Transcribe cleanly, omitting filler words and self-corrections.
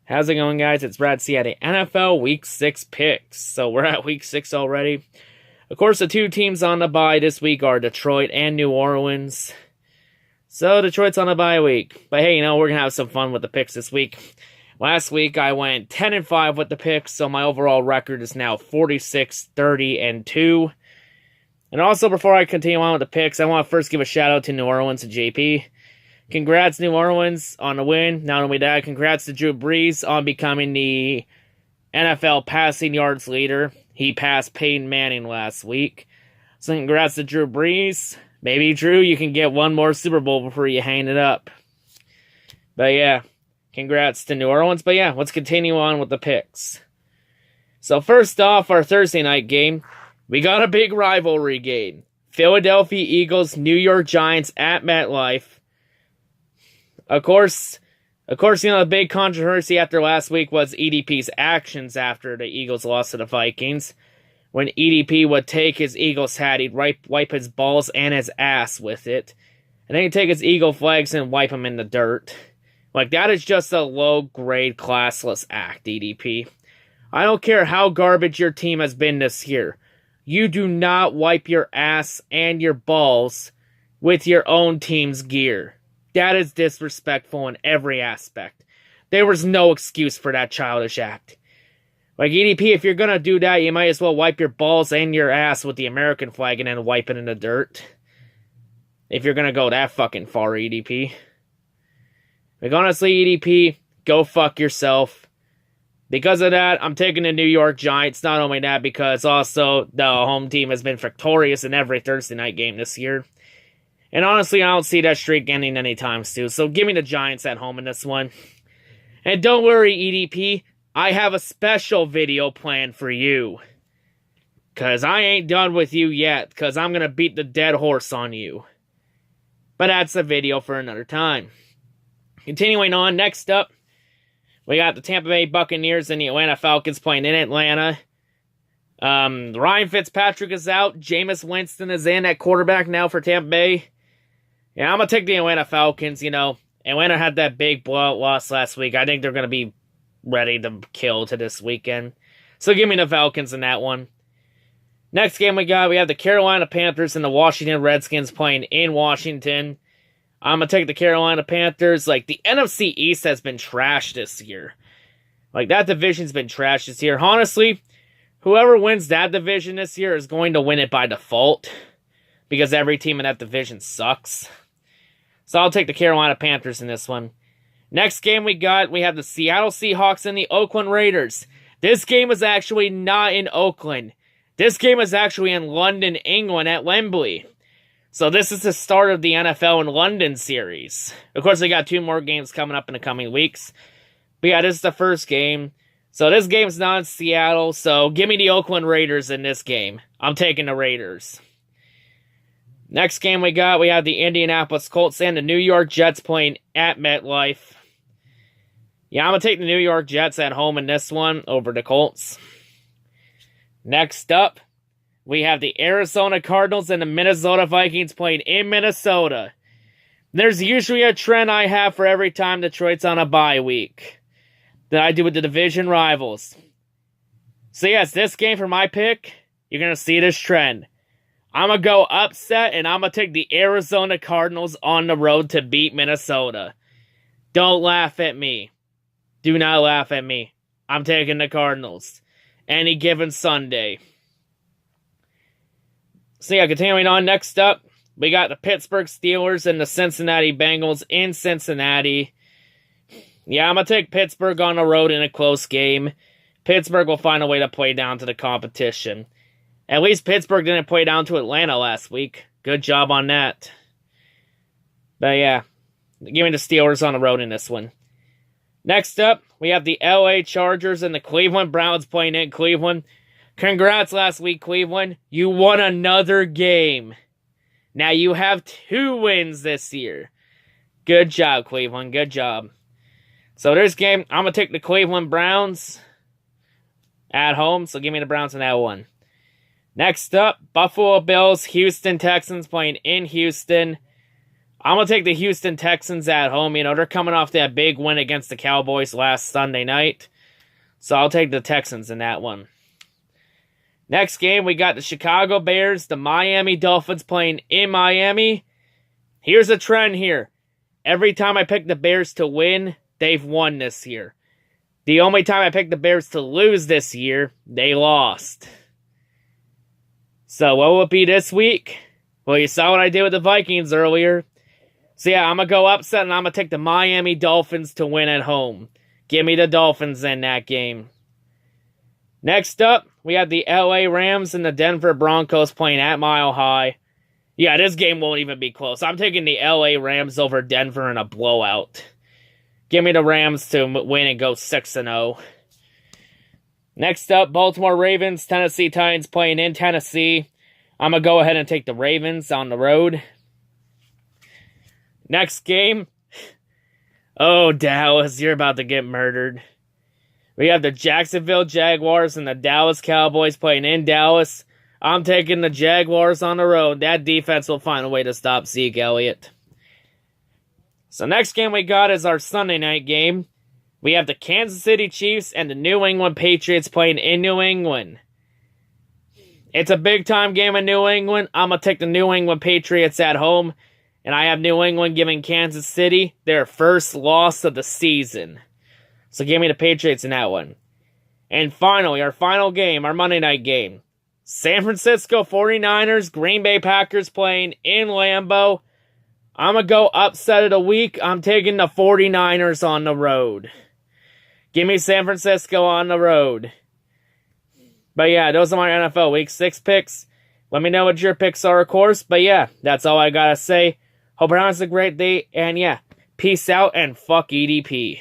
How's it going, guys? It's Brad C at NFL Week 6 picks. So we're at Week 6 already. Of course, the two teams on the bye this week are Detroit and New Orleans. So Detroit's on a bye week. But hey, we're going to have some fun with the picks this week. Last week, I went 10-5 with the picks, so my overall record is now 46-30-2. And also, before I continue on with the picks, I want to first give a shout out to New Orleans and JP. Congrats, New Orleans, on the win. Not only that, congrats to Drew Brees on becoming the NFL passing yards leader. He passed Peyton Manning last week. So congrats to Drew Brees. Maybe, Drew, you can get one more Super Bowl before you hang it up. But yeah, congrats to New Orleans. But yeah, let's continue on with the picks. So first off, our Thursday night game, we got a big rivalry game. Philadelphia Eagles, New York Giants at MetLife. Of course, the big controversy after last week was EDP's actions after the Eagles lost to the Vikings. When EDP would take his Eagles hat, he'd wipe his balls and his ass with it. And then he'd take his Eagle flags and wipe them in the dirt. Like, that is just a low-grade, classless act, EDP. I don't care how garbage your team has been this year. You do not wipe your ass and your balls with your own team's gear. That is disrespectful in every aspect. There was no excuse for that childish act. Like, EDP, if you're gonna do that, you might as well wipe your balls and your ass with the American flag and then wipe it in the dirt. If you're gonna go that fucking far, EDP. Like, honestly, EDP, go fuck yourself. Because of that, I'm taking the New York Giants. Not only that, because also the home team has been victorious in every Thursday night game this year. And honestly, I don't see that streak ending anytime soon. So give me the Giants at home in this one. And don't worry, EDP. I have a special video planned for you. Because I ain't done with you yet. Because I'm going to beat the dead horse on you. But that's a video for another time. Continuing on, next up, we got the Tampa Bay Buccaneers and the Atlanta Falcons playing in Atlanta. Ryan Fitzpatrick is out. Jameis Winston is in at quarterback now for Tampa Bay. Yeah, I'm going to take the Atlanta Falcons, Atlanta had that big blowout loss last week. I think they're going to be ready to kill to this weekend. So give me the Falcons in that one. Next game we have the Carolina Panthers and the Washington Redskins playing in Washington. I'm going to take the Carolina Panthers. Like, the NFC East has been trashed this year. Like, that division's been trashed this year. Honestly, whoever wins that division this year is going to win it by default. Because every team in that division sucks. So I'll take the Carolina Panthers in this one. Next game we have the Seattle Seahawks and the Oakland Raiders. This game is actually not in Oakland. This game is actually in London, England at Wembley. So this is the start of the NFL in London series. Of course, they got two more games coming up in the coming weeks. But yeah, this is the first game. So this game's not in Seattle, so give me the Oakland Raiders in this game. I'm taking the Raiders. Next game we have the Indianapolis Colts and the New York Jets playing at MetLife. Yeah, I'm going to take the New York Jets at home in this one over the Colts. Next up, we have the Arizona Cardinals and the Minnesota Vikings playing in Minnesota. There's usually a trend I have for every time Detroit's on a bye week that I do with the division rivals. So yes, this game for my pick, you're going to see this trend. I'm going to go upset, and I'm going to take the Arizona Cardinals on the road to beat Minnesota. Don't laugh at me. Do not laugh at me. I'm taking the Cardinals. Any given Sunday. So yeah, continuing on, next up, we got the Pittsburgh Steelers and the Cincinnati Bengals in Cincinnati. Yeah, I'm going to take Pittsburgh on the road in a close game. Pittsburgh will find a way to play down to the competition. At least Pittsburgh didn't play down to Atlanta last week. Good job on that. But yeah, give me the Steelers on the road in this one. Next up, we have the LA Chargers and the Cleveland Browns playing in Cleveland. Congrats last week, Cleveland. You won another game. Now you have 2 wins this year. Good job, Cleveland. Good job. So this game, I'm going to take the Cleveland Browns at home. So give me the Browns in that one. Next up, Buffalo Bills, Houston Texans playing in Houston. I'm going to take the Houston Texans at home. You know, they're coming off that big win against the Cowboys last Sunday night. So I'll take the Texans in that one. Next game, we got the Chicago Bears, the Miami Dolphins playing in Miami. Here's a trend here. Every time I pick the Bears to win, they've won this year. The only time I picked the Bears to lose this year, they lost. So what will it be this week? Well, you saw what I did with the Vikings earlier. So yeah, I'm going to go upset and I'm going to take the Miami Dolphins to win at home. Give me the Dolphins in that game. Next up, we have the LA Rams and the Denver Broncos playing at Mile High. Yeah, this game won't even be close. I'm taking the LA Rams over Denver in a blowout. Give me the Rams to win and go 6-0. Next up, Baltimore Ravens, Tennessee Titans playing in Tennessee. I'm going to go ahead and take the Ravens on the road. Next game. Oh, Dallas, you're about to get murdered. We have the Jacksonville Jaguars and the Dallas Cowboys playing in Dallas. I'm taking the Jaguars on the road. That defense will find a way to stop Zeke Elliott. So next game we got is our Sunday night game. We have the Kansas City Chiefs and the New England Patriots playing in New England. It's a big-time game in New England. I'm going to take the New England Patriots at home. And I have New England giving Kansas City their first loss of the season. So give me the Patriots in that one. And finally, our final game, our Monday night game. San Francisco 49ers, Green Bay Packers playing in Lambeau. I'm going to go upset of the week. I'm taking the 49ers on the road. Give me San Francisco on the road. But yeah, those are my NFL Week 6 picks. Let me know what your picks are, of course. But yeah, that's all I got to say. Hope everyone has a great day. And yeah, peace out and fuck EDP.